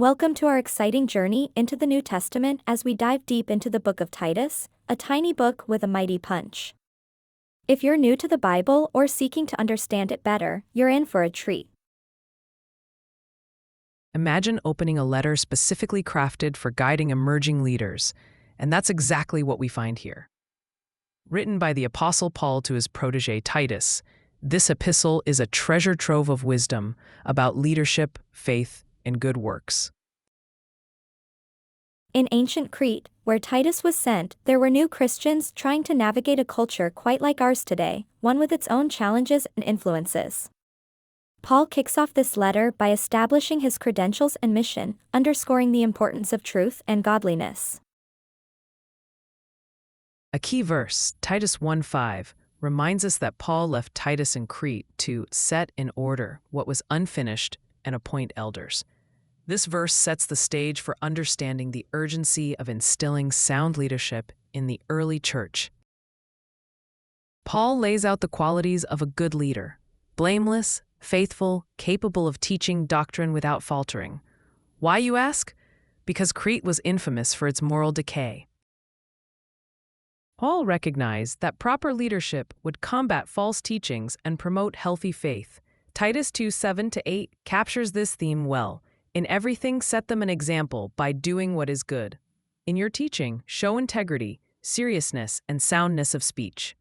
Welcome to our exciting journey into the New Testament as we dive deep into the book of Titus, a tiny book with a mighty punch. If you're new to the Bible or seeking to understand it better, you're in for a treat. Imagine opening a letter specifically crafted for guiding emerging leaders, and that's exactly what we find here. Written by the Apostle Paul to his protege Titus, this epistle is a treasure trove of wisdom about leadership, faith, and good works. In ancient Crete, where Titus was sent, there were new Christians trying to navigate a culture quite like ours today, one with its own challenges and influences. Paul kicks off this letter by establishing his credentials and mission, underscoring the importance of truth and godliness. A key verse, Titus 1:5, reminds us that Paul left Titus in Crete to set in order what was unfinished and appoint elders. This verse sets the stage for understanding the urgency of instilling sound leadership in the early church. Paul lays out the qualities of a good leader: blameless, faithful, capable of teaching doctrine without faltering. Why, you ask? Because Crete was infamous for its moral decay. Paul recognized that proper leadership would combat false teachings and promote healthy faith. Titus 2:7-8 captures this theme well. In everything, set them an example by doing what is good. In your teaching, show integrity, seriousness, and soundness of speech.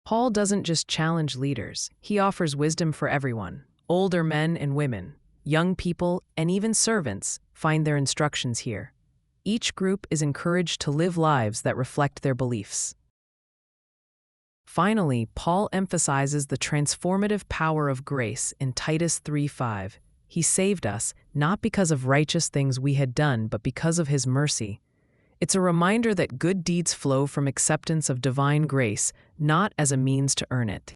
Paul doesn't just challenge leaders, he offers wisdom for everyone. Older men and women, young people, and even servants find their instructions here. Each group is encouraged to live lives that reflect their beliefs. Finally, Paul emphasizes the transformative power of grace in Titus 3:5. He saved us, not because of righteous things we had done, but because of his mercy. It's a reminder that good deeds flow from acceptance of divine grace, not as a means to earn it.